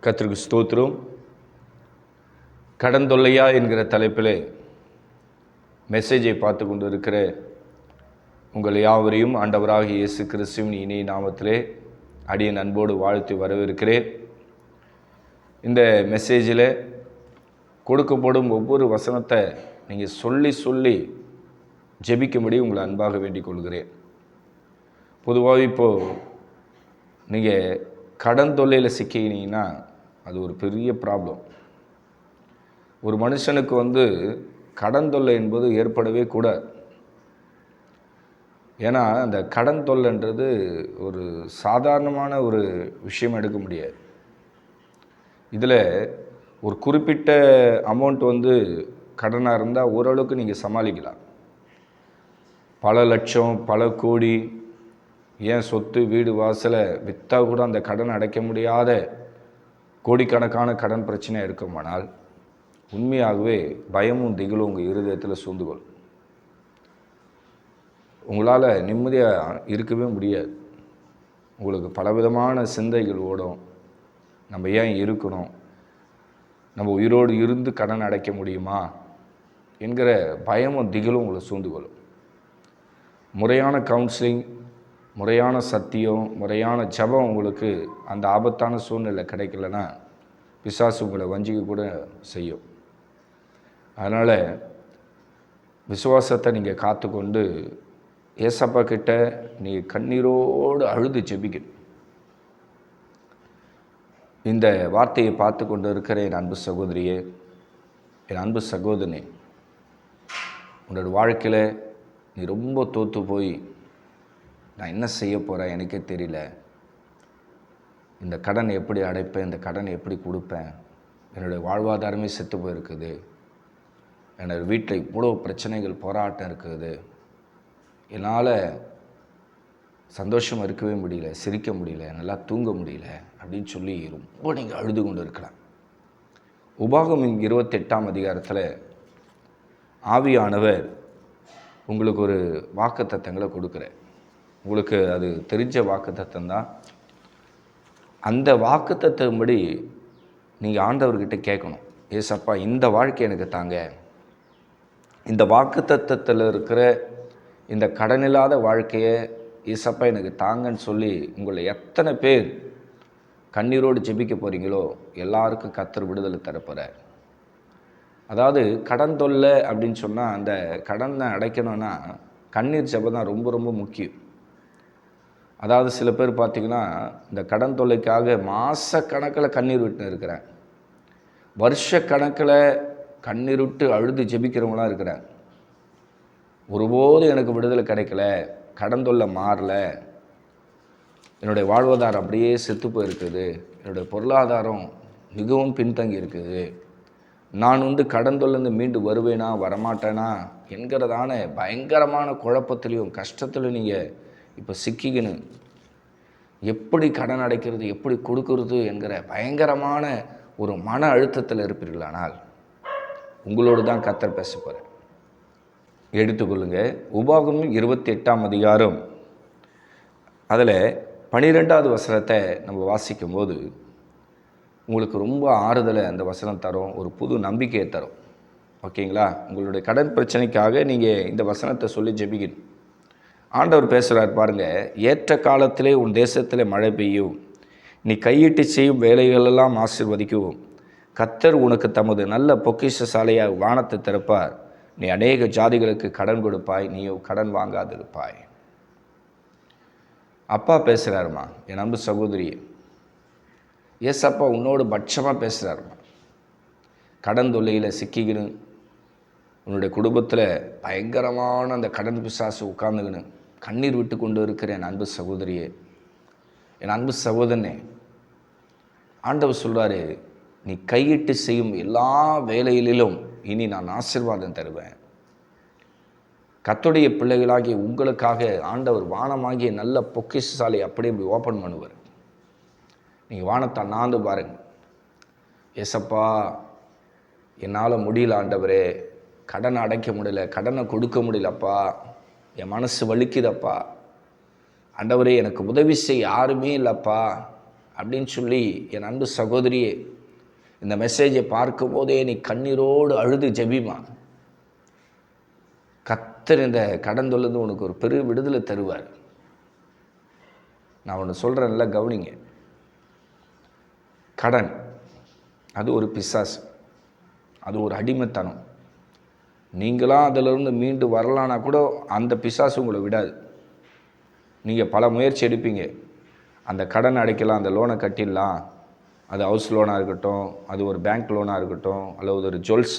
கர்த்தருக்கு ஸ்தோத்திரம். கடன் தொல்லையா என்கிற தலைப்பில் மெசேஜை பார்த்து கொண்டு இருக்கிற உங்கள் யாவரையும் ஆண்டவராகிய இயேசு கிறிஸ்துவின் இனிய நாமத்திலே அடியேன் அன்போடு வாழ்த்து வரவேற்கிறேன். இந்த மெசேஜில் கொடுக்கப்படும் ஒவ்வொரு வசனத்தை நீங்கள் சொல்லி ஜெபிக்கும்படி உங்களை அன்பாக வேண்டிக் கொள்கிறேன். பொதுவாக இப்போது நீங்கள் கடன் தொல்லையில் சிக்கினீங்கன்னா அது ஒரு பெரிய ப்ராப்ளம். ஒரு மனுஷனுக்கு கடன் தொல்லை என்பது ஏற்படவே கூடாது. ஏன்னா அந்த கடன் தொல்லைன்றது ஒரு சாதாரணமான ஒரு விஷயம் எடுக்க முடியாது. இதில் ஒரு குறிப்பிட்ட அமௌண்ட் கடனாக இருந்தால் ஓரளவுக்கு நீங்கள் சமாளிக்கலாம். பல லட்சம், பல கோடி, ஏன் சொத்து வீடு வாசலை விற்றா கூட அந்த கடன் அடைக்க முடியாத கோடிக்கணக்கான கடன் பிரச்சனை இருக்குமானால் உண்மையாகவே பயமும் திகிலும் உங்கள் இருதயத்தில் சூழ்ந்துகொள்ளும். உங்களால் நிம்மதியாக இருக்கவே முடியாது. உங்களுக்கு பலவிதமான சிந்தைகள் ஓடும். நம்ம ஏன் இருக்கணும், நம்ம உயிரோடு இருந்து கடன் அடைக்க முடியுமா என்கிற பயமும் திகிலும் உங்களை சூழ்ந்துகொள்ளும். முறையான கவுன்சிலிங், முறையான சத்தியம், முறையான ஜபம் உங்களுக்கு அந்த ஆபத்தான சூழ்நிலை கிடைக்கலன்னா பிசாசு உங்களை வஞ்சிக்க கூட செய்யும். அதனால் விசுவாசத்தை நீங்கள் காத்துக்கொண்டு ஏசப்பா கிட்ட நீங்கள் கண்ணீரோடு அழுது ஜெபிக்கணும். இந்த வார்த்தையை பார்த்து கொண்டு இருக்கிற என் அன்பு சகோதரியே, என் அன்பு சகோதரனே, உன்னோட வாழ்க்கையில் நீ ரொம்ப தோற்று போய் நான் என்ன செய்ய போகிறேன் எனக்கே தெரியல, இந்த கடனை எப்படி அடைப்பேன், இந்த கடனை எப்படி கொடுப்பேன், என்னுடைய வாழ்வாதாரமே செத்து போயிருக்குது, என்னோட வீட்டில் இவ்வளோ பிரச்சனைகள் போராட்டம் இருக்குது, என்னால் சந்தோஷமாக இருக்கவே முடியல, சிரிக்க முடியல, நல்லா தூங்க முடியல அப்படின்னு சொல்லி ரொம்ப நீங்கள் அழுது கொண்டு இருக்கலாம். உபாகமம் 28ஆம் அதிகாரத்தில் ஆவியானவர் உங்களுக்கு ஒரு வாக்குத்தத்தங்களை கொடுக்குறார். உங்களுக்கு அது தெரிஞ்ச வாக்குத்தத்தம் தான். அந்த வாக்குத்தத்தம்படி நீங்கள் ஆண்டவர்கிட்ட கேட்கணும், ஏசப்பா இந்த வாழ்க்கை எனக்கு தாங்க, இந்த வாக்குத்தத்தத்தில் இருக்கிற இந்த கடனில்லாத வாழ்க்கையை ஏசப்பா எனக்கு தாங்கன்னு சொல்லி உங்களை எத்தனை பேர் கண்ணீரோடு ஜெபிக்க போகிறீங்களோ எல்லாருக்கும் கர்த்தர் விடுதலை தரப்போகிறார். அதாவது கடன் தொல்லை அப்படின்னு சொன்னால் அந்த கடனை அடைக்கணும்னா கண்ணீர் ஜெபம் தான் ரொம்ப ரொம்ப முக்கியம். அதாவது சில பேர் பார்த்திங்கன்னா இந்த கடன் தொல்லைக்காக மாதக்கணக்கில் கண்ணீர் விட்டுன்னு இருக்கிறேன், வருஷக்கணக்கில் கண்ணீர் விட்டு அழுது ஜெபிக்கிறவங்களாம் இருக்கிறாங்க. ஒருபோதும் எனக்கு விடுதலை கிடைக்கல, கடன் தொல்லை மாறல, என்னுடைய வாழ்வாதாரம் அப்படியே செத்து போயிருக்குது, என்னுடைய பொருளாதாரம் மிகவும் பின்தங்கி இருக்குது, நான் கடன் தொல்லைந்து மீண்டு வருவேனா வரமாட்டேனா என்கிறதான பயங்கரமான குழப்பத்திலையும் கஷ்டத்திலும் நீங்கள் இப்போ சிக்கிக்கின்னு எப்படி கடன் அடைக்கிறது, எப்படி கொடுக்கறது என்கிற பயங்கரமான ஒரு மன அழுத்தத்தில் இருப்பீர்களானால் உங்களோடு தான் கர்த்தர் பேச போகிறார். எடுத்துக்கொள்ளுங்க. உபாகமம் 28ஆம் அதிகாரம் அதில் 12வது வசனத்தை நம்ம வாசிக்கும் போது உங்களுக்கு ரொம்ப ஆறுதலை அந்த வசனம் தரும், ஒரு புது நம்பிக்கையை தரும். ஓகேங்களா? உங்களுடைய கடன் பிரச்சனைக்காக நீங்கள் இந்த வசனத்தை சொல்லி ஜெபிக்கணும். ஆண்டவர் பேசுகிறார் பாருங்கள். ஏற்ற காலத்திலே உன் தேசத்திலே மழை பெய்யும், நீ கையிட்டு செய்யும் வேலைகளெல்லாம் ஆசீர்வதிக்கவும், கர்த்தர் உனக்கு தமது நல்ல பொக்கிஷசாலையாக வானத்தை திறப்பார், நீ அநேக ஜாதிகளுக்கு கடன் கொடுப்பாய், நீ கடன் வாங்காதிருப்பாய். அப்பா பேசுகிறாருமா, என் அன்பு சகோதரி, ஏசப்பா உன்னோடு பட்சமாக பேசுகிறாருமா. கடன் தொல்லையில் சிக்கிக்கின்னு உன்னுடைய குடும்பத்தில் பயங்கரமான அந்த கடன் பிசாசு உட்கார்ந்துக்கின்னு கண்ணீர் விட்டு கொண்டு இருக்கிற என் அன்பு சகோதரியே, என் அன்பு சகோதரனே, ஆண்டவர் சொல்கிறாரு, நீ கையிட்டு செய்யும் எல்லா வேலைகளிலும் இனி நான் ஆசீர்வாதம் தருவேன். கர்த்தருடைய பிள்ளைகளாகிய உங்களுக்காக ஆண்டவர் வானமாகிய நல்ல பொக்கிஷசாலை அப்படியே இப்படி ஓப்பன் பண்ணுவார். நீங்கள் வானத்தை அண்ணாந்து பாருங்கள். ஏசப்பா என்னால் முடியல ஆண்டவரே, கடனை அடைக்க முடியல, கடனை கொடுக்க முடியலப்பா, என் மனசு வலிக்குதப்பா, ஆண்டவரே எனக்கு உதவி செய்ய யாருமே இல்லைப்பா அப்படின்னு சொல்லி என் அன்பு சகோதரியே, இந்த மெசேஜை பார்க்கும் போதே நீ கண்ணீரோடு அழுது ஜெபிமா. கர்த்தர் இந்த கடன் தொல்லைந்து உனக்கு ஒரு பெரிய விடுதலை தருவார். நான் ஒன்று சொல்கிறேன், நல்லா கவனிங்க. கடன் அது ஒரு பிசாசு, அது ஒரு அடிமைத்தனம். நீங்களாம் அதிலிருந்து மீண்டு வரலான்னா கூட அந்த பிசாசு உங்களை விடாது. நீங்கள் பல முயற்சி எடுப்பீங்க, அந்த கடன் அடைக்கலாம், அந்த லோனை கட்டிடலாம். அது ஹவுஸ் லோனாக இருக்கட்டும், அது ஒரு பேங்க் லோனாக இருக்கட்டும், அல்லது ஒரு ஜுவல்ஸ்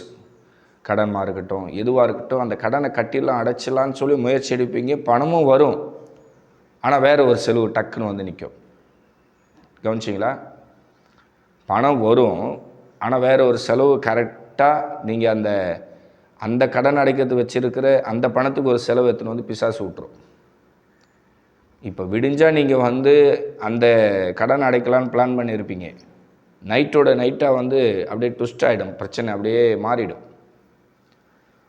கடனாக இருக்கட்டும், எதுவாக இருக்கட்டும், அந்த கடனை கட்டிடலாம், அடைச்சிடலான்னு சொல்லி முயற்சி எடுப்பீங்க. பணமும் வரும், ஆனால் வேறு ஒரு செலவு டக்குன்னு வந்து நிற்கும். கவனிச்சிங்களா? பணம் வரும், ஆனால் வேறு ஒரு செலவு கரெக்டாக நீங்கள் அந்த கடன் அடைக்கிறது வச்சுருக்கிற அந்த பணத்துக்கு ஒரு செலவு எடுத்துன்னு வந்து பிசாசு விட்டுரும். இப்போ விடிஞ்சால் நீங்கள் வந்து அந்த கடன் அடைக்கலான்னு பிளான் பண்ணியிருப்பீங்க. நைட்டோட நைட்டாக வந்து அப்படியே ட்விஸ்ட் ஆகிடும், பிரச்சனை அப்படியே மாறிடும்.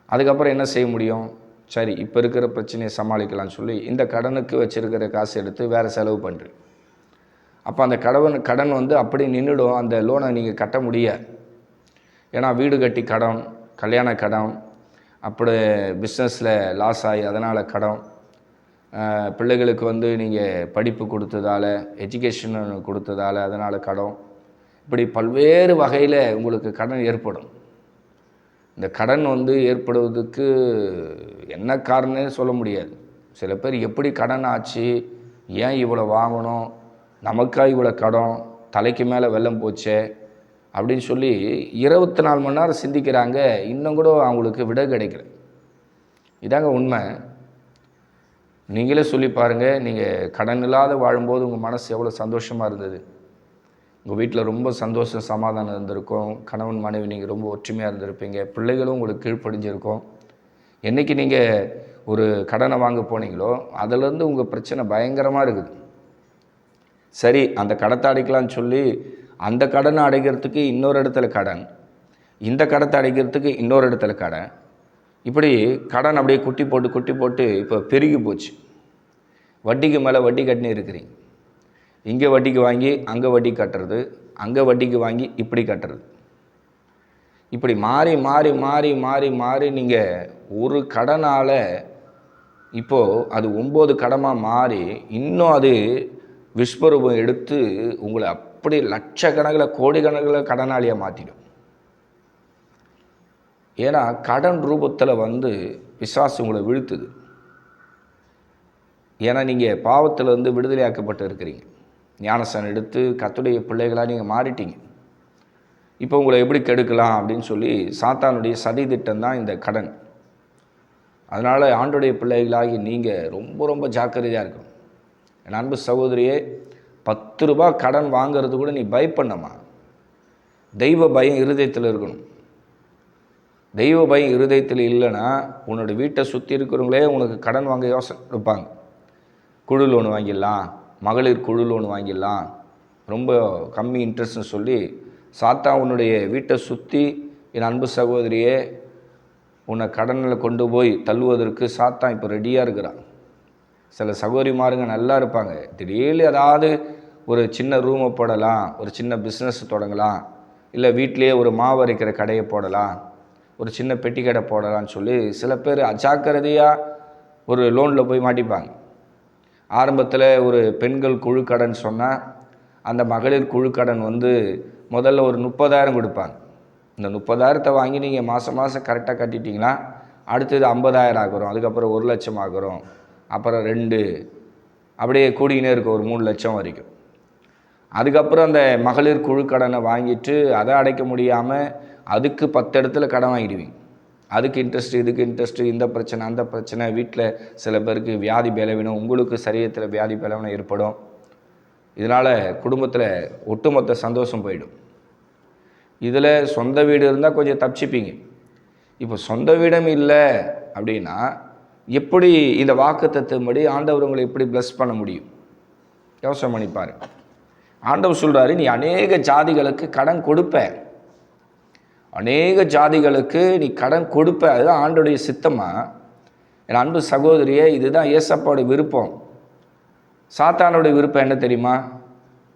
அதுக்கப்புறம் என்ன செய்ய முடியும்? சரி, இப்போ இருக்கிற பிரச்சனையை சமாளிக்கலாம்னு சொல்லி இந்த கடனுக்கு வச்சுருக்கிற காசு எடுத்து வேறு செலவு பண்ணுறேன். அப்போ அந்த கடன் வந்து அப்படி நின்றுடும். அந்த லோனை நீங்கள் கட்ட முடியாது. ஏன்னா வீடு கட்டி கடன், கல்யாண கடன், அப்படி பிஸ்னஸில் லாஸ் ஆகி அதனால் கடன், பிள்ளைகளுக்கு வந்து நீங்கள் படிப்பு கொடுத்ததால், எஜுகேஷன் கொடுத்ததால் அதனால் கடன், இப்படி பல்வேறு வகையில் உங்களுக்கு கடன் ஏற்படும். இந்த கடன் வந்து ஏற்படுவதுக்கு என்ன காரணம்னு சொல்ல முடியாது. சில பேர் எப்படி கடன் ஆச்சு, ஏன் இவ்வளோ வாங்கணும், நமக்கா இவ்வளோ கடன், தலைக்கு மேலே வெள்ளம் போச்சே அப்படின்னு சொல்லி 24 மணி நேரம் சிந்திக்கிறாங்க. இன்னும் கூட அவங்களுக்கு விட கிடைக்கல. இதாங்க உண்மை. நீங்களே சொல்லி பாருங்கள், நீங்கள் கடன் இல்லாத வாழும்போது உங்கள் மனசு எவ்வளோ சந்தோஷமாக இருந்தது. உங்கள் வீட்டில் ரொம்ப சந்தோஷம் சமாதானம் இருந்திருக்கும். கணவன் மனைவி நீங்கள் ரொம்ப ஒற்றுமையாக இருந்திருப்பீங்க. பிள்ளைகளும் உங்களுக்கு கீழ்ப்படிஞ்சிருக்கும். என்றைக்கு நீங்கள் ஒரு கடனை வாங்க போனீங்களோ அதிலேருந்து உங்கள் பிரச்சனை பயங்கரமாக இருக்குது. சரி, அந்த கடத்தை அடைக்கலான்னு சொல்லி அந்த கடனை அடைக்கிறதுக்கு இன்னொரு இடத்துல கடன், இந்த கடத்தை அடைக்கிறதுக்கு இன்னொரு இடத்துல கடன், இப்படி கடன் அப்படியே குட்டி போட்டு இப்போ பெருகி போச்சு. வட்டிக்கு மேலே வட்டி கட்டினே இருக்கிறீங்க. இங்கே வட்டிக்கு வாங்கி அங்கே வட்டி கட்டுறது, அங்கே வட்டிக்கு வாங்கி இப்படி கட்டுறது, இப்படி மாறி மாறி மாறி மாறி மாறி நீங்கள் ஒரு கடனால் இப்போது அது 9 கடமாக மாறி இன்னும் அது விஸ்வரூபம் எடுத்து உங்களை அப்படி லட்சக்கணக்கில் கோடிக்கணக்கில் கடனாளியாக மாற்றிடும். ஏன்னா கடன் ரூபத்தில் வந்து பிசாசு உங்களை வீழ்த்துது. ஏன்னா நீங்கள் பாவத்திலிருந்து விடுதலையாக்கப்பட்டு இருக்கிறீங்க. ஞானஸ்நானம் எடுத்து கர்த்தருடைய பிள்ளைகளாக நீங்கள் மாறிட்டீங்க. இப்போ உங்களை எப்படி கெடுக்கலாம் அப்படின்னு சொல்லி சாத்தானுடைய சதி திட்டம் தான் இந்த கடன். அதனால் ஆண்டவருடைய பிள்ளைகளாகி நீங்கள் ரொம்ப ரொம்ப ஜாக்கிரதையாக இருக்கணும். என் அன்பு சகோதரியே, 10 ரூபாய் கடன் வாங்கிறது கூட நீ பயப்படணுமா? தெய்வ பயம் இருதயத்தில் இருக்கணும். தெய்வ பயம் இருதயத்தில் இல்லைன்னா உன்னோட வீட்டை சுற்றி இருக்கிறவங்களே உனக்கு கடன் வாங்க யோசனை இருப்பாங்க. குழு லோன் வாங்கிடலாம், மகளிர் குழு லோன் வாங்கிடலாம், ரொம்ப கம்மி இன்ட்ரெஸ்ட்னு சொல்லி சாத்தான் உன்னுடைய வீட்டை சுற்றி என் அன்பு சகோதரியே உன்னை கடனில் கொண்டு போய் தள்ளுவதற்கு சாத்தான் இப்போ ரெடியாக இருக்கிறான். சில சகோதரிமாருங்க நல்லா இருப்பாங்க, திடீர்னு ஏதாவது ஒரு சின்ன ரூமை போடலாம், ஒரு சின்ன பிஸ்னஸ் தொடங்கலாம், இல்லை வீட்டிலேயே ஒரு மாவு அரைக்கிற கடையை போடலாம், ஒரு சின்ன பெட்டி கடை போடலான்னு சொல்லி சில பேர் அஜாக்கிரதையாக ஒரு லோனில் போய் மாட்டிப்பாங்க. ஆரம்பத்தில் ஒரு பெண்கள் குழு கடன் சொன்னால் அந்த மகளிர் குழு கடன் வந்து முதல்ல ஒரு 30,000 கொடுப்பாங்க. இந்த 30,000 வாங்கி நீங்கள் மாதம் கரெக்டாக கட்டிட்டிங்கன்னா அடுத்தது 50,000 ஆகிறோம், அதுக்கப்புறம் 1,00,000 ஆகிறோம், அப்புறம் 2, அப்படியே கூடிக்கினே இருக்கும் ஒரு 3 லட்சம் வரைக்கும். அதுக்கப்புறம் அந்த மகளிர் குழு கடனை வாங்கிட்டு அதை அடைக்க முடியாமல் அதுக்கு 10 இடத்துல கடன் வாங்கிடுவீங்க. அதுக்கு இன்ட்ரெஸ்ட்டு, இதுக்கு இன்ட்ரெஸ்ட்டு, இந்த பிரச்சனை அந்த பிரச்சனை. வீட்டில் சில பேருக்கு வியாதி பலவீனம், உங்களுக்கு சரீரத்தில் வியாதி பலவீனம் ஏற்படும். இதனால் குடும்பத்தில் ஒட்டுமொத்த சந்தோஷம் போயிடும். இதில் சொந்த வீடு இருந்தால் கொஞ்சம் தப்பிச்சிப்பீங்க. இப்போ சொந்த வீடும் இல்லை அப்படின்னா எப்படி இந்த வாக்குத்தத்தப்படி ஆண்டவர் உங்களை எப்படி ப்ளஸ் பண்ண முடியும்? யோசனை பண்ணிப்பார். ஆண்டவர் சொல்கிறாரு, நீ அநேக ஜாதிகளுக்கு கடன் கொடுப்ப, அநேக ஜாதிகளுக்கு நீ கடன் கொடுப்ப. அதுதான் ஆண்டோடைய சித்தமா? என் அன்பு சகோதரியே, இதுதான் ஏசப்பாவோட விருப்பம். சாத்தானுடைய விருப்பம் என்ன தெரியுமா?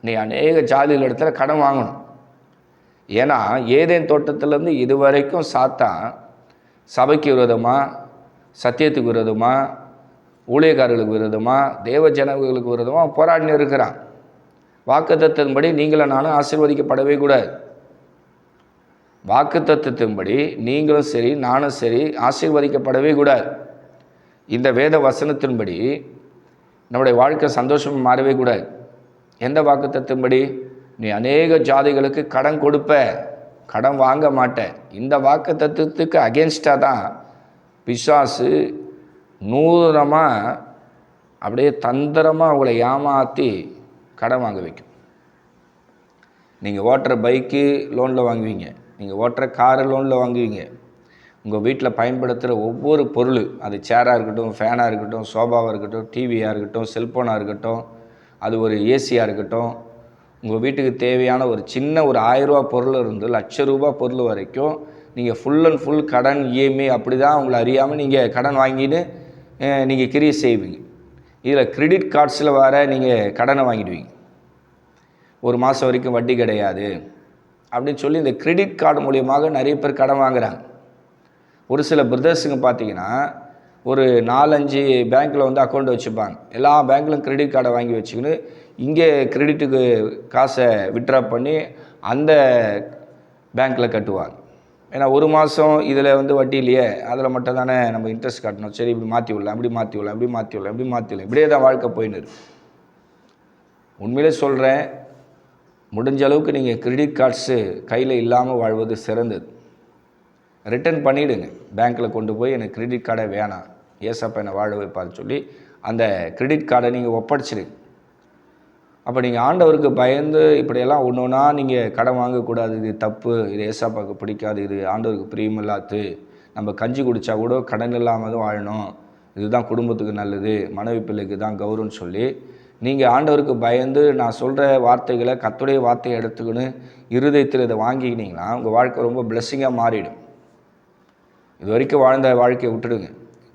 நீ அநேக ஜாதிகள் இடத்துல கடன் வாங்கணும். ஏன்னா ஏதேன் தோட்டத்திலேருந்து இதுவரைக்கும் சாத்தான் சபைக்கு விரோதமாக, சத்தியத்துக்கு விரோதமாக, ஊழியக்காரர்களுக்கு விரோதமாக, தேவ ஜனங்களுக்கு விரோதமாக போராடினு இருக்கிறான். வாக்குத்தத்தத்தின்படி நீங்களும் நானும் ஆசீர்வதிக்கப்படவே கூடாது. வாக்குத்தத்தத்தின்படி நீங்களும் சரி நானும் சரி ஆசீர்வதிக்கப்படவே கூடாது. இந்த வேத வசனத்தின்படி நம்முடைய வாழ்க்கை சந்தோஷமாக மாறவே கூடாது. எந்த வாக்குத்தத்தின்படி? நீ அநேக ஜாதிகளுக்கு கடன் கொடுப்ப, கடன் வாங்க மாட்ட. இந்த வாக்குத்தத்தத்துக்கு அகேன்ஸ்டாக தான் பிசாசு நூறமாக அப்படியே தந்திரமாக உங்களை ஏமாற்றி கடன் வாங்க வைக்கும். நீங்கள் ஓட்டுற பைக்கு லோனில் வாங்குவீங்க, நீங்கள் ஓட்டுற காரு லோனில் வாங்குவீங்க. உங்கள் வீட்டில் பயன்படுத்துகிற ஒவ்வொரு பொருள், அது சேராக இருக்கட்டும், ஃபேனாக இருக்கட்டும், சோபாவாக இருக்கட்டும், டிவியாக இருக்கட்டும், செல்ஃபோனாக இருக்கட்டும், அது ஒரு ஏசியாக இருக்கட்டும், உங்கள் வீட்டுக்கு தேவையான ஒரு சின்ன ஒரு 1000 ரூபா பொருள் இருந்து ₹1,00,000 பொருள் வரைக்கும் நீங்கள் ஃபுல் அண்ட் ஃபுல் கடன், இஎம்ஐ அப்படி தான் உங்களை அறியாமல் நீங்கள் கடன் வாங்கிட்டு நீங்கள் கிரியை செய்வீங்க. இதில் கிரெடிட் கார்ட்ஸில் வர நீங்கள் கடனை வாங்கிடுவீங்க. ஒரு மாதம் வரைக்கும் வட்டி கிடையாது அப்படின்னு சொல்லி இந்த கிரெடிட் கார்டு மூலியமாக நிறைய பேர் கடன் வாங்குகிறாங்க. ஒரு சில பிரதர்ஸுங்க பார்த்தீங்கன்னா ஒரு 4-5 பேங்க்கில் வந்து அக்கௌண்ட் வச்சுப்பாங்க. எல்லா பேங்க்லையும் கிரெடிட் கார்டை வாங்கி வச்சுக்கின்னு இங்கே கிரெடிட்டுக்கு காசை விட்ரா பண்ணி அந்த பேங்க்கில் கட்டுவாங்க. ஏன்னா ஒரு மாதம் இதில் வந்து வட்டி இல்லையே, அதில் மட்டும் தானே நம்ம இன்ட்ரெஸ்ட் கட்டணும், சரி இப்படி மாற்றி விடலாம், இப்படி மாற்றி விடலாம், இப்படி மாற்றி விடலாம், இப்படி மாற்றி விடலாம், இப்படியே தான் வாழ்க்கை போயின்னு இருக்கு. உண்மையிலே சொல்கிறேன், முடிஞ்ச அளவுக்கு நீங்கள் கிரெடிட் கார்ட்ஸு கையில் இல்லாமல் வாழ்வது சிறந்தது. ரிட்டர்ன் பண்ணிவிடுங்க. பேங்க்கில் கொண்டு போய் எனக்கு கிரெடிட் கார்டே வேணாம், ஏசப்பா என்னை வாழ வைப்பான்னு சொல்லி அந்த கிரெடிட் கார்டை நீங்கள் ஒப்படைச்சிடுங்க. அப்போ நீங்கள் ஆண்டவருக்கு பயந்து இப்படியெல்லாம் ஒன்று ஒன்றா நீங்கள் கடன் வாங்கக்கூடாது, இது தப்பு, இது ஏசப்பாவுக்கு பிடிக்காது, இது ஆண்டவருக்கு பிரியமில்லாது, நம்ம கஞ்சி குடித்தா கூட கடன் இல்லாமல் தான் வாழணும், இதுதான் குடும்பத்துக்கு நல்லது, மனைவி பிள்ளைக்கு தான் கௌரவம்னு சொல்லி நீங்கள் ஆண்டவருக்கு பயந்து நான் சொல்கிற வார்த்தைகளை கர்த்தருடைய வார்த்தையை எடுத்துக்கின்னு இருதயத்தில் இதை வாங்கிக்கினீங்கன்னா உங்கள் வாழ்க்கை ரொம்ப பிளெஸ்ஸிங்காக மாறிடும். இது வரைக்கும் வாழ்ந்த வாழ்க்கையை விட்டுடுங்க.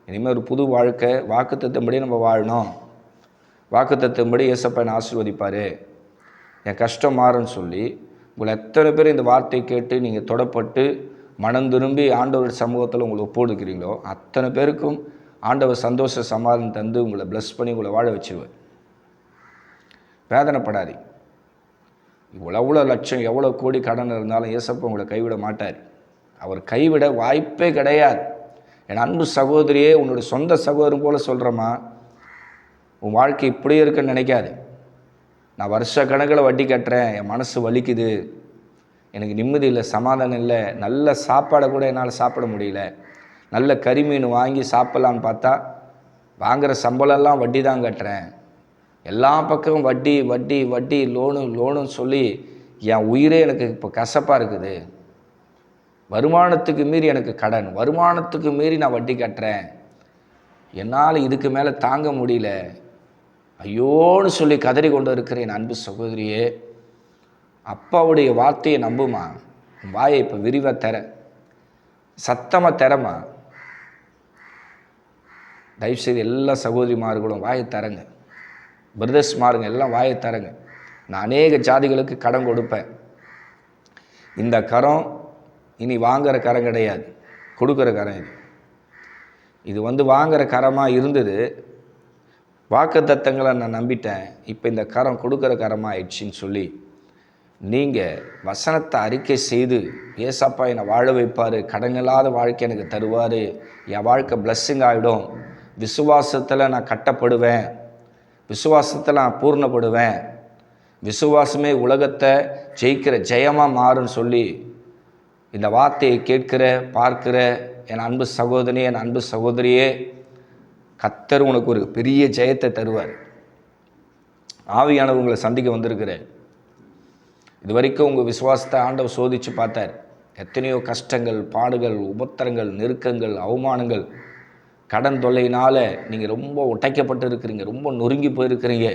இனிமேல் ஒரு புது வாழ்க்கை, வாக்குத்தத்தத்தின்படி நம்ம வாழணும். வாக்குத்தத்தத்தின்படி ஏசப்பா என்னை ஆசீர்வதிப்பார், என் கஷ்டம் மாறுன்னு சொல்லி உங்களை எத்தனை பேர் இந்த வார்த்தையை கேட்டு நீங்கள் தொடப்பட்டு மனம் திரும்பி ஆண்டவர் சமூகத்தில் உங்களை ஒப்புடுக்கிறீங்களோ அத்தனை பேருக்கும் ஆண்டவர் சந்தோஷ சமாதானம் தந்து உங்களை பிளஸ் பண்ணி உங்களை வாழ வச்சிருவார். வேதனைப்படாது. எவ்வளோ லட்சம் எவ்வளோ கோடி கடன் இருந்தாலும் ஏசப்பா உங்களை கைவிட மாட்டார். அவர் கைவிட வாய்ப்பே கிடையாது. என் அன்பு சகோதரியே, உன்னோட சொந்த சகோதரன் போல் சொல்கிறேம்மா, உன் வாழ்க்கை இப்படியே இருக்குன்னு நினைக்காது. நான் வருஷ கணக்கில் வட்டி கட்டுறேன், என் மனசு வலிக்குது, எனக்கு நிம்மதி இல்லை, சமாதானம் இல்லை, நல்ல சாப்பாடை கூட என்னால் சாப்பிட முடியல, நல்ல கறிமீன் வாங்கி சாப்பிட்லான்னு பார்த்தா வாங்குகிற சம்பளம்லாம் வட்டி தான் கட்டுறேன், எல்லா பக்கமும் வட்டி வட்டி வட்டி, லோனுன்னு சொல்லி என் உயிரே எனக்கு இப்போ கசப்பாக இருக்குது, வருமானத்துக்கு மீறி எனக்கு கடன், வருமானத்துக்கு மீறி நான் வட்டி கட்டுறேன், என்னால் இதுக்கு மேலே தாங்க முடியல, ஐயோன்னு சொல்லி கதறி கொண்டு இருக்கிற என் அன்பு சகோதரியே, அப்பாவுடைய வார்த்தையை நம்புமா. வாயை இப்போ விரிவாக தர, சத்தமாக தரமா. தயவுசெய்து எல்லா சகோதரிமார்களும் வாயை தரங்க, பிரதர்ஸ் மாருங்க, எல்லாம் வாயை தரங்க. நான் அநேக ஜாதிகளுக்கு கடன் கொடுப்பேன். இந்த கரம் இனி வாங்குகிற கரம் கிடையாது, கொடுக்குற கரம். இது வந்து வாங்குகிற கரமாக இருந்தது. வாக்குத்தத்தங்களை நான் நம்பிட்டேன், இப்போ இந்த கரம் கொடுக்குற கரமாக ஆயிடுச்சின்னு சொல்லி நீங்கள் வசனத்தை அறிக்கை செய்து ஏசப்பா என்னை வாழ வைப்பார், கடன் இல்லாத வாழ்க்கை எனக்கு தருவார், என் வாழ்க்கை பிளஸ்ஸிங் ஆகிடும், விசுவாசத்தில் நான் கட்டப்படுவேன், விசுவாசத்தில் நான் பூர்ணப்படுவேன், விசுவாசமே உலகத்தை ஜெயிக்கிற ஜெயமாக மாறுன்னு சொல்லி இந்த வார்த்தையை கேட்கிற பார்க்கிற என் அன்பு சகோதரி, என் அன்பு சகோதரியே, கர்த்தர் உனக்கு ஒரு பெரிய ஜெயத்தை தருவார். ஆவியானவர் உங்களை சந்திக்க வந்திருக்கிறேன். இது வரைக்கும் உங்கள் விசுவாசத்தை ஆண்டவர் சோதித்து பார்த்தார். எத்தனையோ கஷ்டங்கள், பாடுகள், உபத்திரங்கள், நெருக்கங்கள், அவமானங்கள், கடன் தொல்லையினால் நீங்கள் ரொம்ப உடைக்கப்பட்டு இருக்கிறீங்க, ரொம்ப நொறுங்கி போயிருக்கிறீங்க.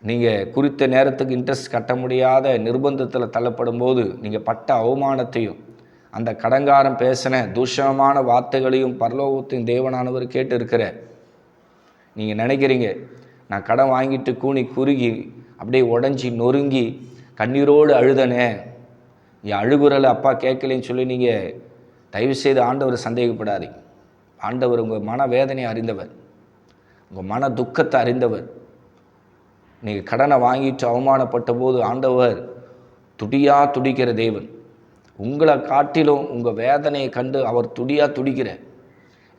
நீங்கள் குறித்த நேரத்துக்கு இன்ட்ரெஸ்ட் கட்ட முடியாத நிர்பந்தத்தில் தள்ளப்படும் போது நீங்கள் பட்ட அவமானத்தையும் அந்த கடங்காரம் பேசின தூஷணமான வார்த்தைகளையும் பரலோகத்தின் தேவனானவர் கேட்டு இருக்கிற. நீங்கள் நினைக்கிறீங்க நான் கடன் வாங்கிட்டு கூனி குறுகி அப்படியே உடஞ்சி நொறுங்கி கண்ணீரோடு அழுதனே, என் அழுகுறலை அப்பா கேட்கலன்னு சொல்லி நீங்கள் தயவுசெய்து ஆண்டவரை சந்தேகப்படாதீங்க. ஆண்டவர் உங்கள் மன வேதனையை அறிந்தவர், உங்கள் மன துக்கத்தை அறிந்தவர். நீங்கள் கடனை வாங்கிட்டு அவமானப்பட்ட போது ஆண்டவர் துடியாக துடிக்கிற தேவன். உங்களை காட்டிலும் உங்கள் வேதனையை கண்டு அவர் துடியாக துடிக்கிற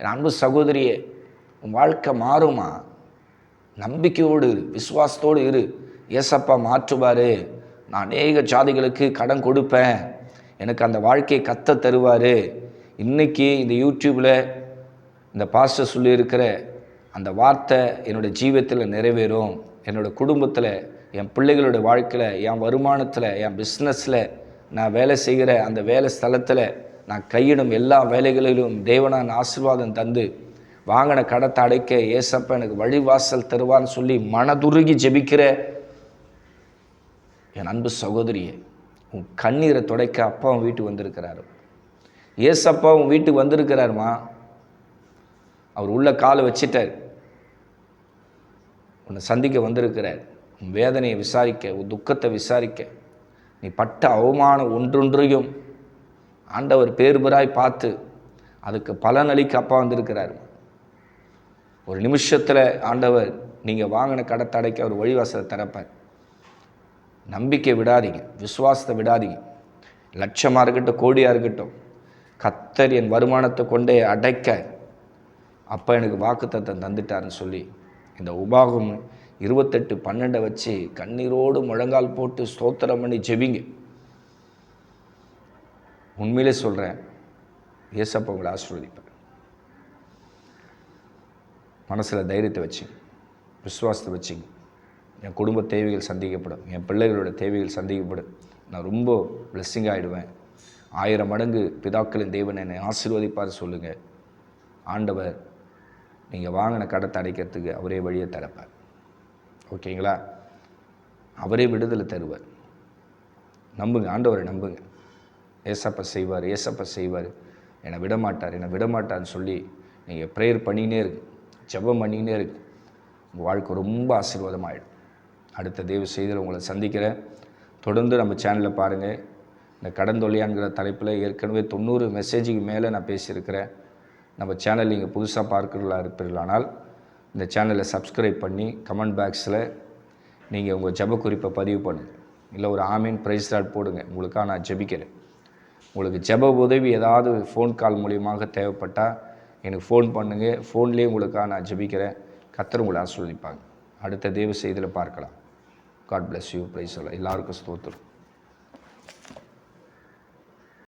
என் அன்பு சகோதரியே, உன் வாழ்க்கை மாறுமா? நம்பிக்கையோடு இரு, விசுவாசத்தோடு இரு. ஏசப்பா மாற்றுவார். நான் அநேக ஜாதிகளுக்கு கடன் கொடுப்பேன், எனக்கு அந்த வாழ்க்கையை கத்த தருவார். இன்றைக்கி இந்த யூடியூப்பில் இந்த பாஸ்டர் சொல்லியிருக்கிற அந்த வார்த்தை என்னுடைய ஜீவியத்தில் நிறைவேறும். என்னோடய குடும்பத்தில், என் பிள்ளைகளோட வாழ்க்கையில், என் வருமானத்தில், என் பிஸ்னஸில், நான் வேலை செய்கிற அந்த வேலை ஸ்தலத்தில் நான் கையிடும் எல்லா வேலைகளிலும் தேவனான் ஆசீர்வாதம் தந்து வாங்கின கடத்தை அடைக்க ஏசப்பா எனக்கு வழிவாசல் தருவான்னு சொல்லி மனதுருகி ஜெபிக்கிற என் அன்பு சகோதரியே, உன் கண்ணீரை துடைக்க அப்பா உன் வீட்டுக்கு வந்திருக்கிறாரு. ஏசப்பா உன் வீட்டுக்கு வந்திருக்கிறாருமா. அவர் உள்ள காலை வச்சிட்டார், உன்னை சந்திக்க வந்திருக்கிறார். உன் வேதனையை விசாரிக்க, உன் துக்கத்தை விசாரிக்க, நீ பட்ட அவமானம் ஒன்றொன்றையும் ஆண்டவர் பேர்பராய் பார்த்து அதுக்கு பலனளிக்க அப்பா வந்திருக்கிறார். ஒரு நிமிஷத்தில் ஆண்டவர் நீங்கள் வாங்கின கடத்தை அடைக்க அவர் வழிவாசலை திறப்பார். நம்பிக்கை விடாதீங்க, விசுவாசத்தை விடாதீங்க. லட்சமாக இருக்கட்டும், கோடியாக இருக்கட்டும், கர்த்தர் என் வருமானத்தை கொண்டே அடைக்க அப்பா எனக்கு வாக்குத்தத்தம் தந்துட்டாருன்னு சொல்லி இந்த உபாகம் 28:12 வச்சு கண்ணீரோடு முழங்கால் போட்டு ஸ்தோத்திரம் பண்ணி ஜெபிங்க. உண்மையிலே சொல்கிறேன், ஏசப்பா உங்களை ஆசீர்வதிப்பார். மனசில் தைரியத்தை வச்சுங்க, விசுவாசத்தை வச்சுங்க. என் குடும்ப தேவைகள் சந்திக்கப்படும், என் பிள்ளைகளோட தேவைகள் சந்திக்கப்படும். நான் ரொம்ப பிளெஸ்ஸிங் ஆகிடுவேன். 1000 மடங்கு பிதாக்களின் தேவன் என்னை ஆசீர்வதிப்பார் சொல்லுங்கள். ஆண்டவர் நீங்கள் வாங்கின கடத்தை அடைக்கிறதுக்கு அவரே வழியை திறப்பார். ஓகேங்களா? அவரே விடுதலை தருவார். நம்புங்க, ஆண்டவரை நம்புங்க. ஏசப்பா செய்வார், ஏசப்பா செய்வார், என்னை விடமாட்டார்னு சொல்லி நீங்கள் ப்ரேயர் பண்ணினே இருக்கு, ஜெபம் பண்ணினே இருக்கு. உங்கள் வாழ்க்கை ரொம்ப ஆசீர்வாதமாகிடும். அடுத்த தேவ செய்தியில் உங்களை சந்திக்கிறேன். தொடர்ந்து நம்ம சேனலில் பாருங்கள். இந்த கடன் தொல்லையான்கிற தலைப்பில் ஏற்கனவே 90 மெசேஜுக்கு மேலே நான் பேசியிருக்கிறேன். நம்ம சேனல் நீங்கள் புதுசாக பார்க்கிறீர்களா இருப்பீர்களானால் இந்த சேனலை சப்ஸ்கிரைப் பண்ணி கமெண்ட் பாக்ஸில் நீங்கள் உங்கள் ஜெப குறிப்பை பதிவு பண்ணுங்கள். இல்லை ஒரு ஆமீன் பிரைஸ் லார்ட் போடுங்க. உங்களுக்காக நான் ஜெபிக்கிறேன். உங்களுக்கு ஜெப உதவி ஏதாவது ஃபோன் கால் மூலியமாக தேவைப்பட்டால் எனக்கு ஃபோன் பண்ணுங்கள். ஃபோன்லேயே உங்களுக்காக நான் ஜெபிக்கிறேன். கர்த்தர் உங்களை ஆசீர்வதிப்பாங்க. அடுத்த தேவ செய்தியில் பார்க்கலாம். God bless you. பிரைஸ் எல்லாம் எல்லாருக்கும் ஸ்தோத்திரம்.